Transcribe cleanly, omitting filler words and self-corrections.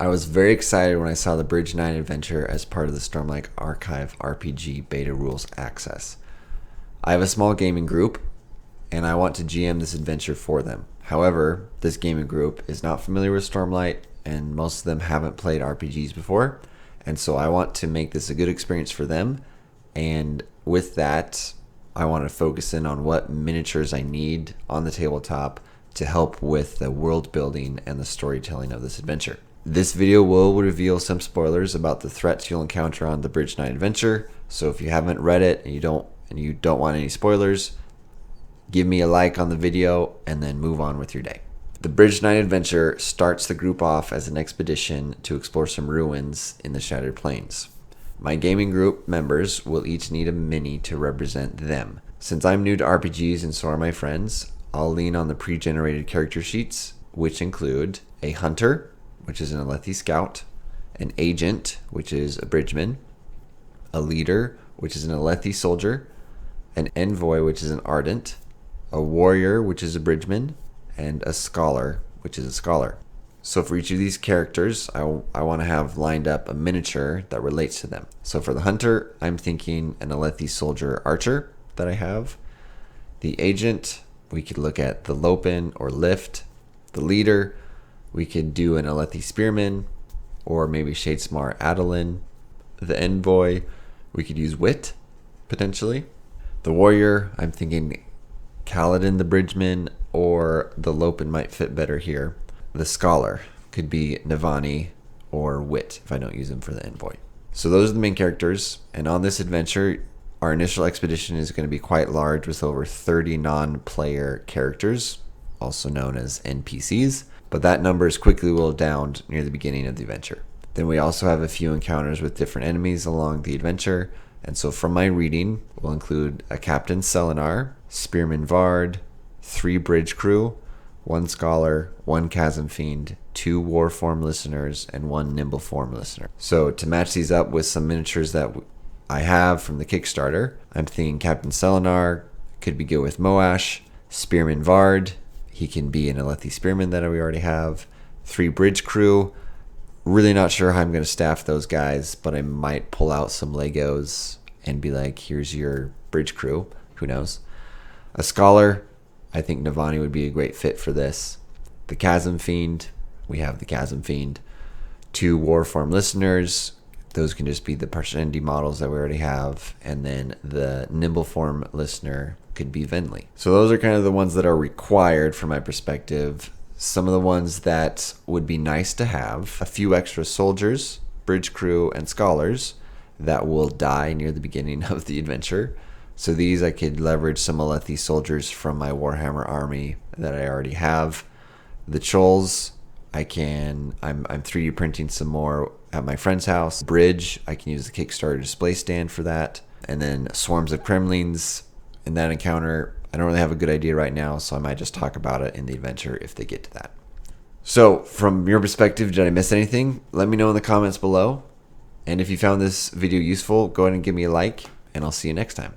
I was very excited when I saw the Bridge 9 adventure as part of the Stormlight Archive RPG Beta Rules Access. I have a small gaming group, and I want to GM this adventure for them. However, this gaming group is not familiar with Stormlight, and most of them haven't played RPGs before, and so I want to make this a good experience for them, and with that, I want to focus in on what miniatures I need on the tabletop to help with the world building and the storytelling of this adventure. This video will reveal some spoilers about the threats you'll encounter on the Bridge 9 adventure, so if you haven't read it and you don't want any spoilers, give me a like on the video and then move on with your day. The Bridge 9 adventure starts the group off as an expedition to explore some ruins in the Shattered Plains. My gaming group members will each need a mini to represent them. Since I'm new to RPGs and so are my friends, I'll lean on the pre-generated character sheets, which include a hunter, which is an Alethi scout, an agent, which is a bridgeman, a leader, which is an Alethi soldier, an envoy, which is an ardent, a warrior, which is a bridgeman, and a scholar, which is a scholar. So for each of these characters, I want to have lined up a miniature that relates to them. So for the hunter, I'm thinking an Alethi soldier archer that I have. The agent, we could look at the Lopen or Lift. The leader, we could do an Alethi spearman or maybe Shadesmar Adolin. The envoy, we could use Wit, potentially. The warrior, I'm thinking Kaladin the bridgeman, or the Lopen might fit better here. The scholar could be Navani or Wit if I don't use them for the envoy. So those are the main characters, and on this adventure, our initial expedition is going to be quite large with over 30 non-player characters, also known as NPCs, but that number is quickly whittled down near the beginning of the adventure. Then we also have a few encounters with different enemies along the adventure, and so from my reading, we'll include a Captain Selenar, Spearman Vard, 3 bridge crew, 1 scholar, 1 chasm fiend, 2 warform listeners, and 1 nimble form listener. So to match these up with some miniatures that I have from the Kickstarter, I'm thinking Captain Selenar could be good with Moash, Spearman Vard, he can be an Alethi spearman that we already have, 3 bridge crew. Really not sure how I'm going to staff those guys, but I might pull out some Legos and be like, here's your bridge crew. Who knows? A scholar, I think Navani would be a great fit for this. The Chasm Fiend, we have the Chasm Fiend. 2 Warform listeners, those can just be the Parshendi models that we already have. And then the Nimble Form listener could be Venli. So those are kind of the ones that are required from my perspective. Some of the ones that would be nice to have, a few extra soldiers, bridge crew, and scholars that will die near the beginning of the adventure. So these I could leverage some Alethi soldiers from my Warhammer army that I already have. The Trolls, I'm 3D printing some more at my friend's house. Bridge, I can use the Kickstarter display stand for that. And then swarms of Kremlings in that encounter. I don't really have a good idea right now, so I might just talk about it in the adventure if they get to that. So from your perspective, did I miss anything? Let me know in the comments below. And if you found this video useful, go ahead and give me a like, and I'll see you next time.